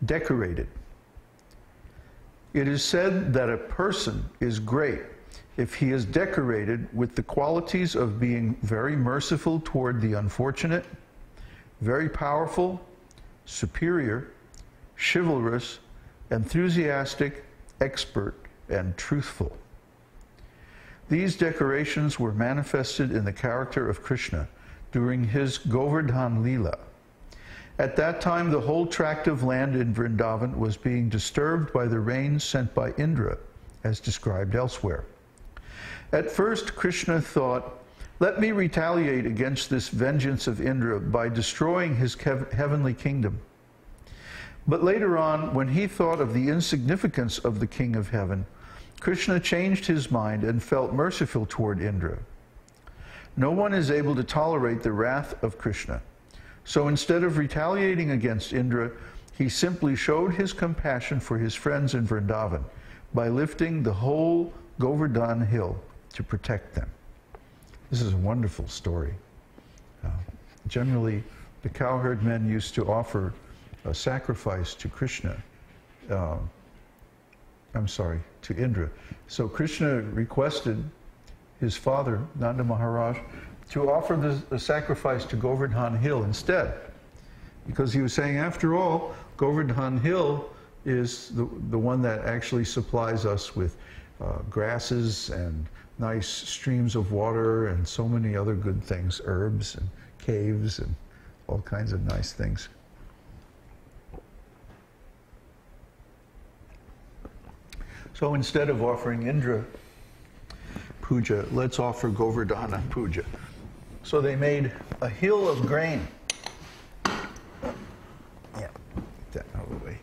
decorated. It is said that a person is great if he is decorated with the qualities of being very merciful toward the unfortunate, very powerful, superior, chivalrous, enthusiastic, expert, and truthful. These decorations were manifested in the character of Kṛṣṇa during his Govardhan Lila. At that time, the whole tract of land in Vrindavan was being disturbed by the rains sent by Indra, as described elsewhere. At first, Kṛṣṇa thought, "Let me retaliate against this vengeance of Indra by destroying his heavenly kingdom." But later on, when he thought of the insignificance of the King of Heaven, Kṛṣṇa changed his mind and felt merciful toward Indra. No one is able to tolerate the wrath of Kṛṣṇa. So instead of retaliating against Indra, he simply showed his compassion for his friends in Vrindavan by lifting the whole Govardhan hill to protect them. This is a wonderful story. Generally, the cowherd men used to offer a sacrifice to Kṛṣṇa. To Indra. So Kṛṣṇa requested his father, Nanda Maharaj, to offer the sacrifice to Govardhan Hill instead. Because he was saying, after all, Govardhan Hill is the one that actually supplies us with grasses and nice streams of water and so many other good things, herbs and caves and all kinds of nice things. So instead of offering Indra puja, let's offer Govardhana puja. So they made a hill of grain. Yeah, get that out of the way.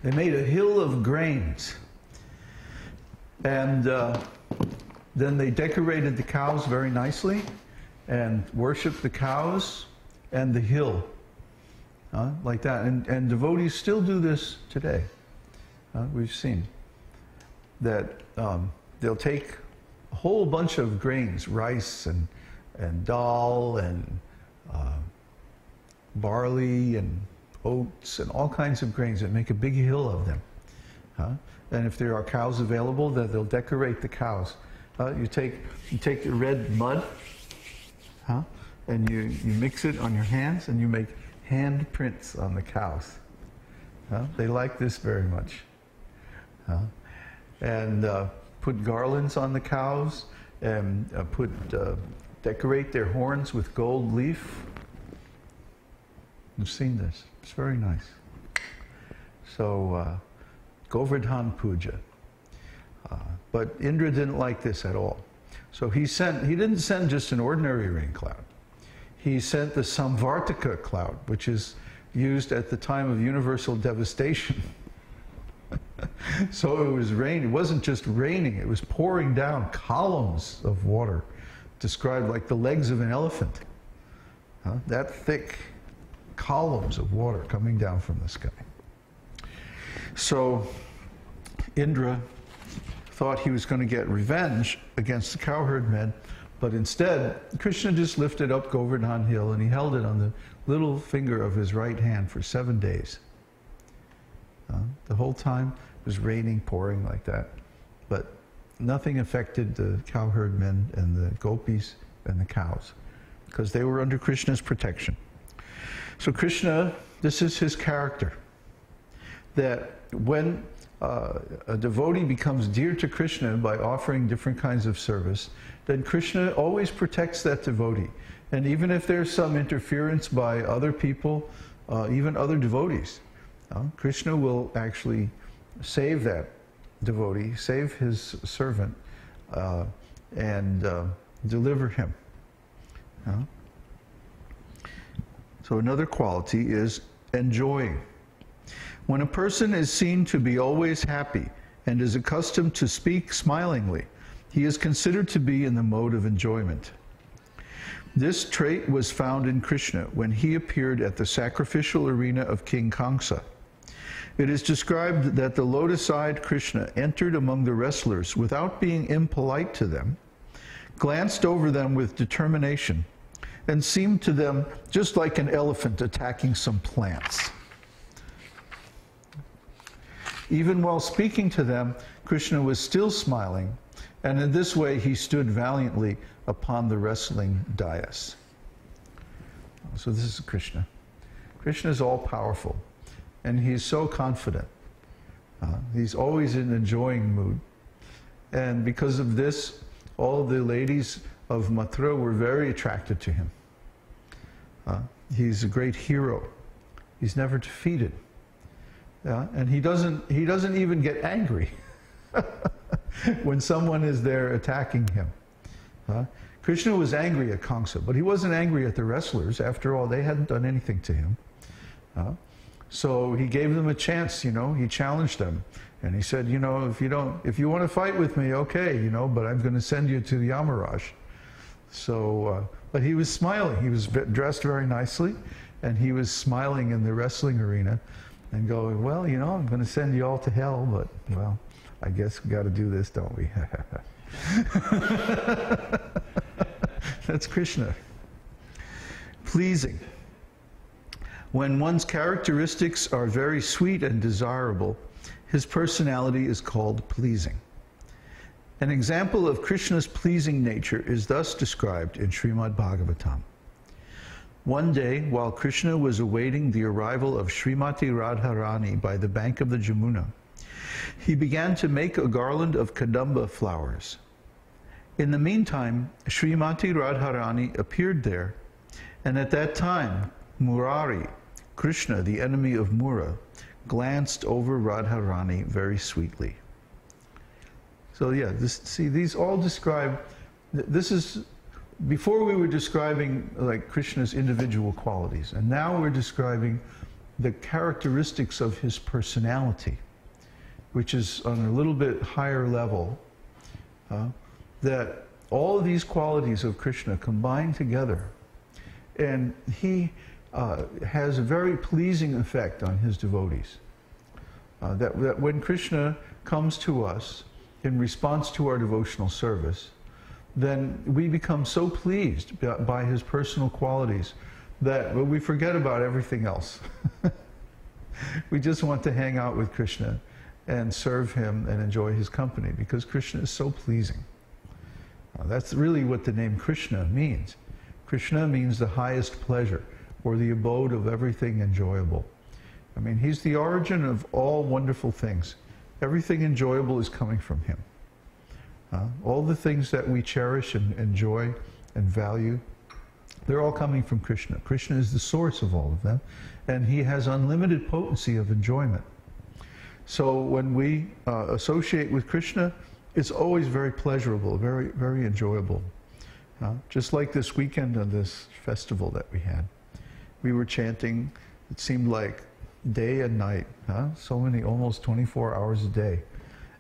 They made a hill of grains. And then they decorated the cows very nicely and worshiped the cows and the hill. Like that. And devotees still do this today. We've seen that they'll take a whole bunch of grains, rice and dal and barley and oats and all kinds of grains, and make a big hill of them. And if there are cows available, then they'll decorate the cows. You take the red mud, and you mix it on your hands, and you make hand prints on the cows. They like this very much. And put garlands on the cows, and decorate their horns with gold leaf. You've seen this. It's very nice. So, Govardhan Puja. But Indra didn't like this at all. So he didn't send just an ordinary rain cloud. He sent the Samvartaka cloud, which is used at the time of universal devastation. So it was raining. It wasn't just raining, it was pouring down columns of water, described like the legs of an elephant. That thick columns of water coming down from the sky. So Indra thought he was going to get revenge against the cowherd men, but instead Kṛṣṇa just lifted up Govardhan Hill and he held it on the little finger of his right hand for 7 days. The whole time it was raining, pouring like that, but nothing affected the cowherd men and the gopis and the cows because they were under Kṛṣṇa's protection. So Kṛṣṇa, this is his character, that when a devotee becomes dear to Kṛṣṇa by offering different kinds of service, then Kṛṣṇa always protects that devotee. And even if there's some interference by other people, even other devotees, Kṛṣṇa will actually save that devotee, save his servant, and deliver him. So another quality is enjoying. When a person is seen to be always happy and is accustomed to speak smilingly, he is considered to be in the mode of enjoyment. This trait was found in Kṛṣṇa when he appeared at the sacrificial arena of King Kṛṣṇa. It is described that the lotus-eyed Kṛṣṇa entered among the wrestlers without being impolite to them, glanced over them with determination, and seemed to them just like an elephant attacking some plants. Even while speaking to them, Kṛṣṇa was still smiling, and in this way he stood valiantly upon the wrestling dais. So this is Kṛṣṇa. Kṛṣṇa is all-powerful, and he's so confident. He's always in an enjoying mood. And because of this, all the ladies of Mathura were very attracted to him. He's a great hero. He's never defeated. And he doesn't even get angry when someone is there attacking him. Kṛṣṇa was angry at Kṛṣṇa, but he wasn't angry at the wrestlers. After all, they hadn't done anything to him. So he gave them a chance, you know, he challenged them. And he said, you know, if you want to fight with me, okay, you know, but I'm going to send you to the Yamaraj. So, but he was smiling. He was dressed very nicely, and he was smiling in the wrestling arena and going, well, you know, I'm going to send you all to hell, but, well, I guess we got to do this, don't we? That's Kṛṣṇa. Pleasing. When one's characteristics are very sweet and desirable, his personality is called pleasing. An example of Kṛṣṇa's pleasing nature is thus described in Srimad Bhagavatam. One day, while Kṛṣṇa was awaiting the arrival of Srimati Radharani by the bank of the Jamuna, he began to make a garland of kadamba flowers. In the meantime, Srimati Radharani appeared there, and at that time, Murari, Kṛṣṇa, the enemy of Mura, glanced over Radharani very sweetly. So yeah, these all describe, this is, before we were describing like Kṛṣṇa's individual qualities, and now we're describing the characteristics of his personality, which is on a little bit higher level, that all of these qualities of Kṛṣṇa combine together, and he has a very pleasing effect on his devotees. That when Kṛṣṇa comes to us in response to our devotional service, then we become so pleased by his personal qualities that we forget about everything else. We just want to hang out with Kṛṣṇa and serve him and enjoy his company because Kṛṣṇa is so pleasing. That's really what the name Kṛṣṇa means. Kṛṣṇa means the highest pleasure, or the abode of everything enjoyable. I mean, he's the origin of all wonderful things. Everything enjoyable is coming from him. All the things that we cherish and enjoy and value, they're all coming from Kṛṣṇa. Kṛṣṇa is the source of all of them, and he has unlimited potency of enjoyment. So when we associate with Kṛṣṇa, it's always very pleasurable, very, very enjoyable. Just like this weekend on this festival that we had. We were chanting, it seemed like day and night, so many, almost 24 hours a day.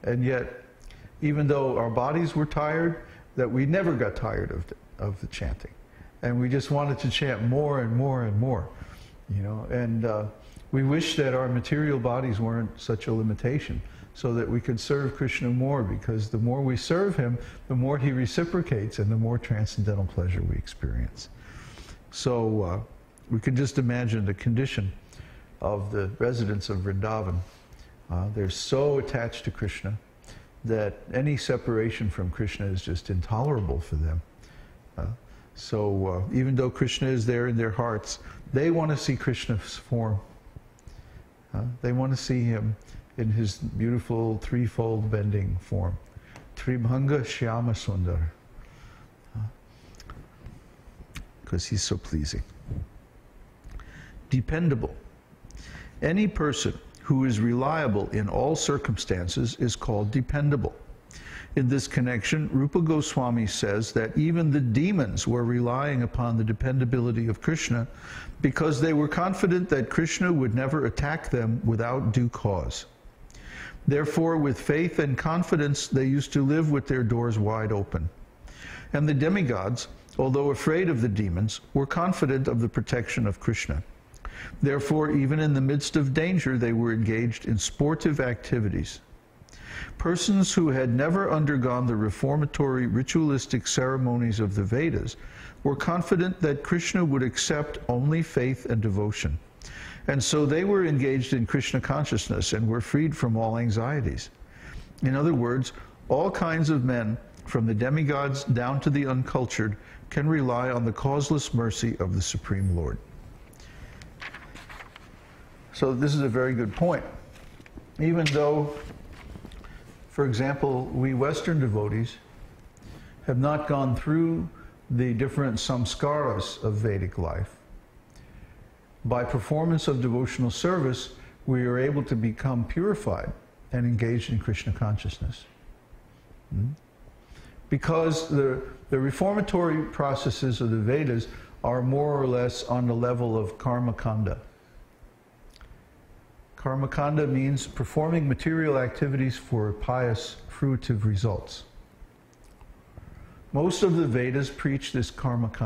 And yet, even though our bodies were tired, that we never got tired of the chanting. And we just wanted to chant more and more and more, you know. And we wish that our material bodies weren't such a limitation, so that we could serve Kṛṣṇa more, because the more we serve him, the more he reciprocates and the more transcendental pleasure we experience. So we can just imagine the condition of the residents of Vrindavan. They're so attached to Kṛṣṇa that any separation from Kṛṣṇa is just intolerable for them. So even though Kṛṣṇa is there in their hearts, they want to see Kṛṣṇa's form. They want to see him in his beautiful threefold bending form. Tribhanga Shyama Sundar. Because he's so pleasing. Dependable. Any person who is reliable in all circumstances is called dependable. In this connection, Rupa Gosvāmī says that even the demons were relying upon the dependability of Kṛṣṇa because they were confident that Kṛṣṇa would never attack them without due cause. Therefore, with faith and confidence, they used to live with their doors wide open. And the demigods, although afraid of the demons, were confident of the protection of Kṛṣṇa. Therefore, even in the midst of danger, they were engaged in sportive activities. Persons who had never undergone the reformatory ritualistic ceremonies of the Vedas were confident that Kṛṣṇa would accept only faith and devotion. And so they were engaged in Krishna consciousness and were freed from all anxieties. In other words, all kinds of men, from the demigods down to the uncultured, can rely on the causeless mercy of the Supreme Lord. So this is a very good point. Even though, for example, we Western devotees have not gone through the different samskaras of Vedic life, by performance of devotional service, we are able to become purified and engaged in Krishna consciousness. Because the reformatory processes of the Vedas are more or less on the level of karma kanda. Karma kanda means performing material activities for pious, fruitive results. Most of the Vedas preach this karma kanda.